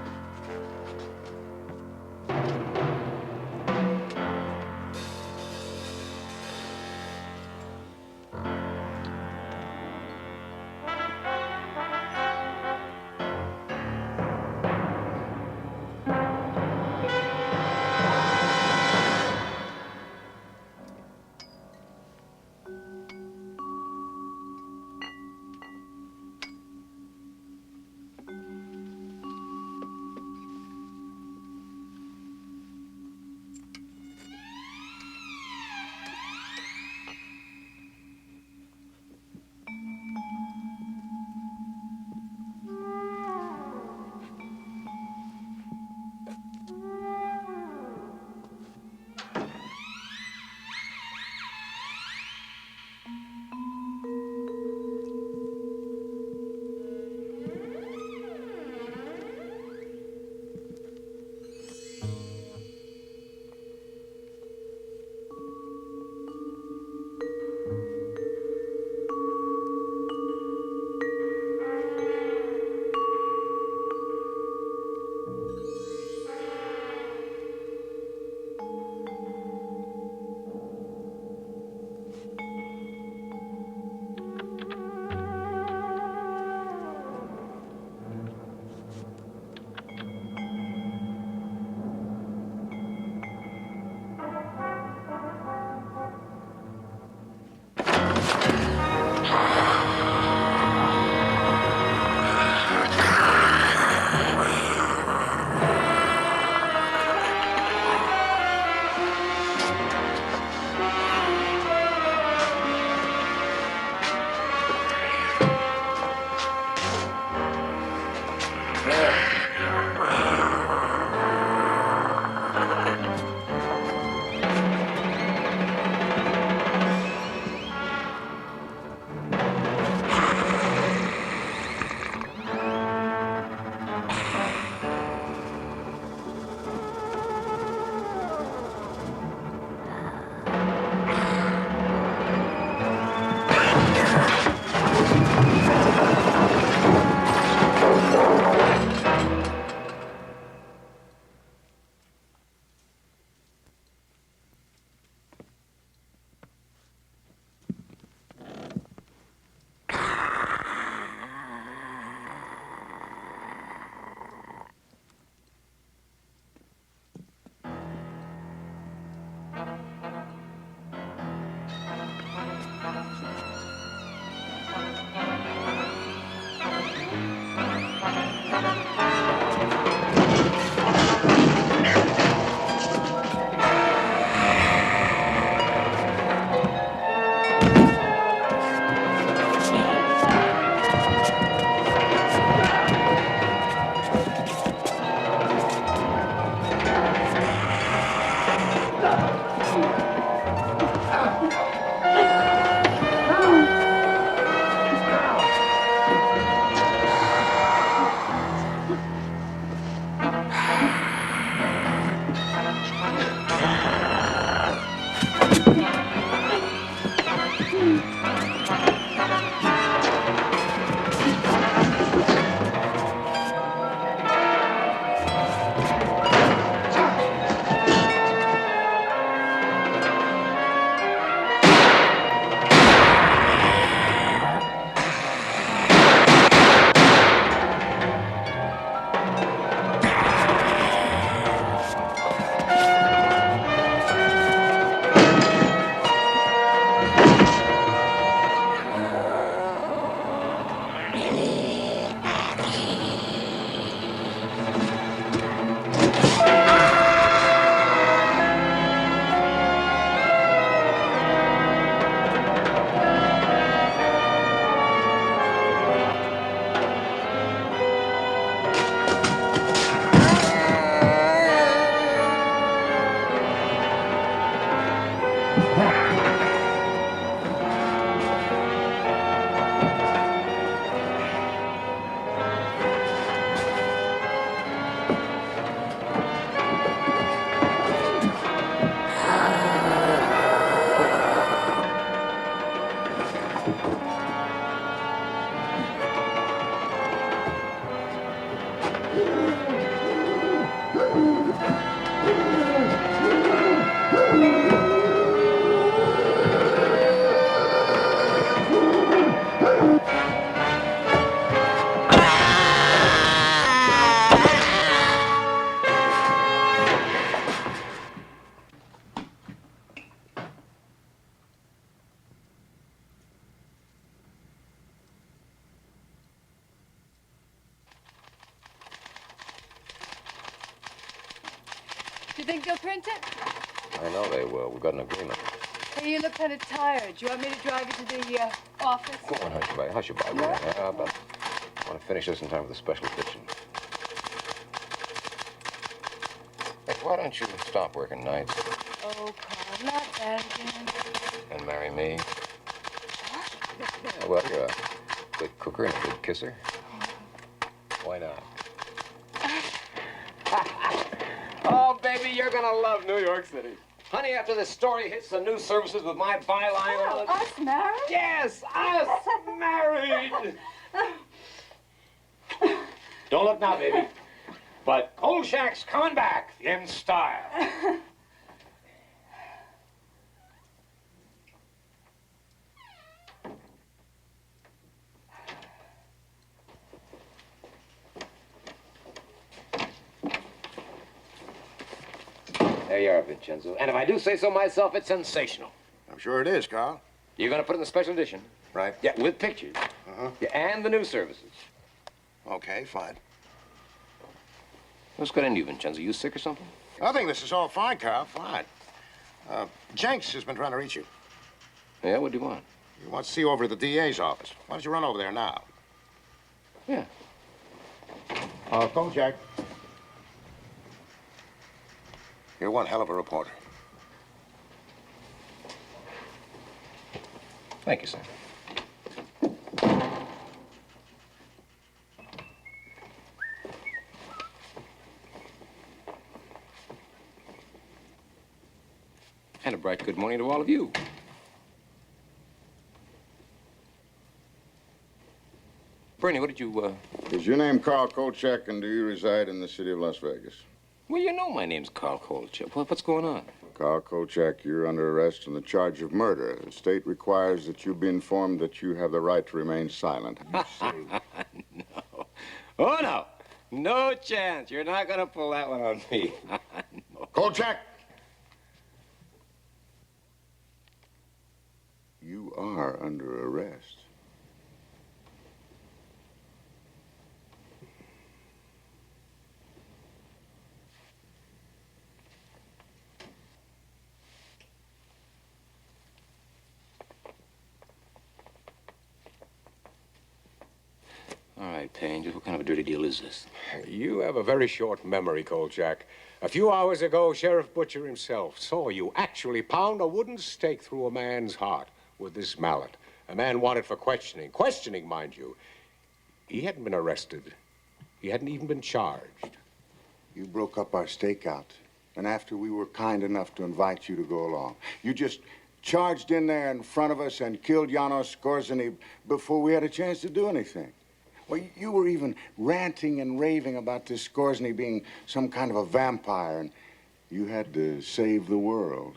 Do you think they'll print it? I know they will. We've got an agreement. Hey, you look kind of tired. Do you want me to drive you to the office? Go on, Hushabye. Hushabye. What? Yeah, but I want to finish this in time for the special edition. Hey, why don't you stop working nights Oh, Carl, not that again. and marry me? Yeah, well, you're a good cooker and a good kisser. Why not? Oh, baby, you're gonna love New York City. Honey, after this story hits the news services with my byline on it... Us married? Yes, us married! Don't look now, baby. But Kolchak's coming back in style. There you are, Vincenzo. And if I do say so myself, it's sensational. I'm sure it is, Carl. You're gonna put it in the special edition. Right. Yeah, with pictures. Uh-huh. Yeah, and the news services. Okay, fine. What's got into you, Vincenzo? You sick or something? I think this is all fine, Carl. Fine. Jenks has been trying to reach you. Yeah, what do you want? He wants to see you over at the DA's office. Why don't you run over there now? Yeah. Kolchak. You're one hell of a reporter. Thank you, sir. And a bright good morning to all of you. Bernie, what did you, Is your name Carl Kolchak, and do you reside in the city of Las Vegas? Well, you know my name's Carl Kolchak. What's going on? Carl Kolchak, you're under arrest on the charge of murder. The state requires that you be informed that you have the right to remain silent. No. Oh, no. No chance. You're not going to pull that one on me. No. Kolchak! You are under arrest. All right, Payne, just what kind of a dirty deal is this? You have a very short memory, Kolchak. A few hours ago, Sheriff Butcher himself saw you actually pound a wooden stake through a man's heart with this mallet. A man wanted for questioning. Questioning, mind you. He hadn't been arrested. He hadn't even been charged. You broke up our stakeout, and after we were kind enough to invite you to go along, you just charged in there in front of us and killed Janos Skorzeny before we had a chance to do anything. Well, you were even ranting and raving about this Skorzeny being some kind of a vampire, and you had to save the world.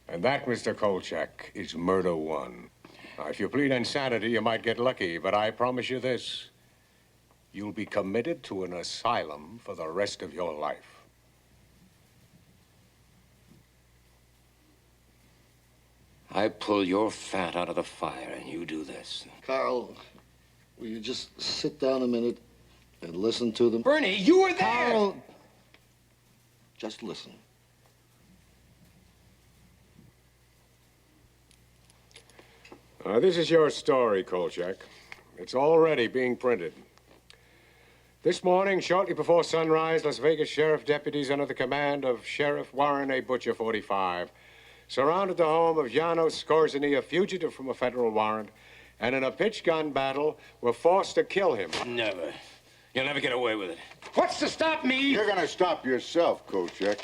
And that, Mr. Kolchak, is murder one. Now, if you plead insanity, you might get lucky, but I promise you this. You'll be committed to an asylum for the rest of your life. I pull your fat out of the fire, and you do this. Carl, will you just sit down a minute and listen to them? Bernie, you were there! Carl, just listen. This is your story, Kolchak. It's already being printed. This morning, shortly before sunrise, Las Vegas sheriff deputies under the command of Sheriff Warren A. Butcher, 45, surrounded the home of Janos Skorzeny, a fugitive from a federal warrant, and in a pitch-gun battle were forced to kill him. Never. You'll never get away with it. What's to stop me? You're gonna stop yourself, Kolchak.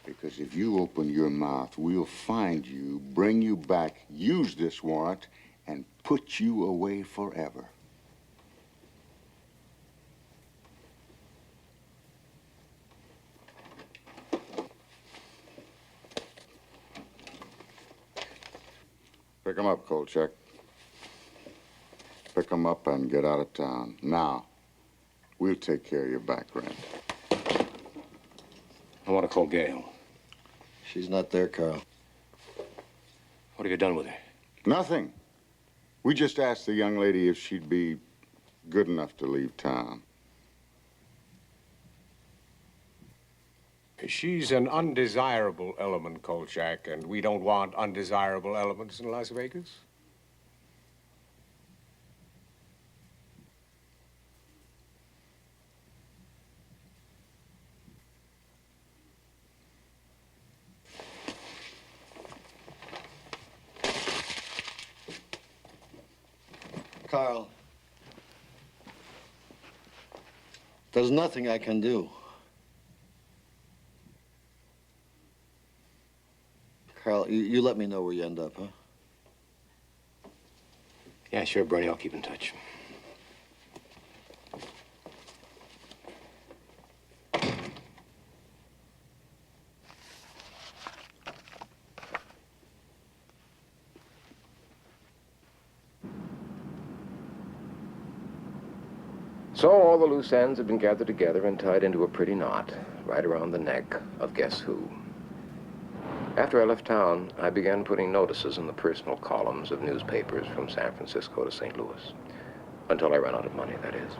Because if you open your mouth, we'll find you, bring you back, use this warrant, and put you away forever. him up, Kolchak. Pick him up and get out of town. Now, we'll take care of your back rent. I want to call Gail. She's not there, Carl. What have you done with her? Nothing. We just asked the young lady if she'd be good enough to leave town. She's an undesirable element, Kolchak, and we don't want undesirable elements in Las Vegas. Carl, there's nothing I can do. Carl, you let me know where you end up, huh? Yeah, sure, Bernie. I'll keep in touch. So all the loose ends had been gathered together and tied into a pretty knot right around the neck of guess who. After I left town, I began putting notices in the personal columns of newspapers from San Francisco to St. Louis. Until I ran out of money, that is.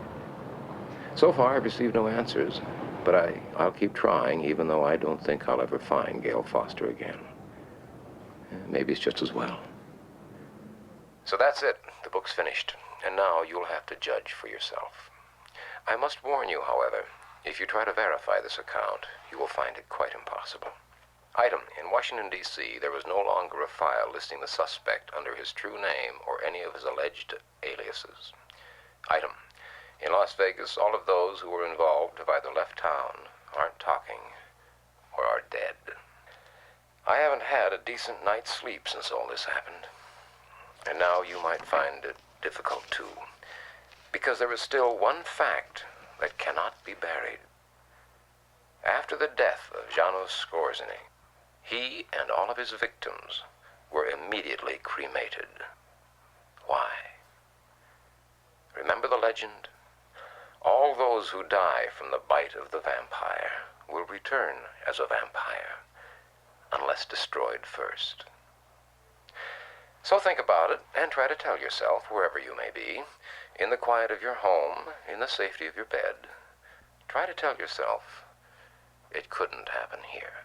So far, I've received no answers, but I'll keep trying, even though I don't think I'll ever find Gail Foster again. Maybe it's just as well. So that's it. The book's finished, and now you'll have to judge for yourself. I must warn you, however, if you try to verify this account, you will find it quite impossible. Item, in Washington, D.C., there was no longer a file listing the suspect under his true name or any of his alleged aliases. Item, in Las Vegas, all of those who were involved have either left town, aren't talking, or are dead. I haven't had a decent night's sleep since all this happened. And now you might find it difficult, too. Because there is still one fact that cannot be buried. After the death of Janos Skorzeny, he and all of his victims were immediately cremated. Why? Remember the legend? All those who die from the bite of the vampire will return as a vampire, unless destroyed first. So think about it and try to tell yourself, wherever you may be, in the quiet of your home, in the safety of your bed, try to tell yourself, it couldn't happen here.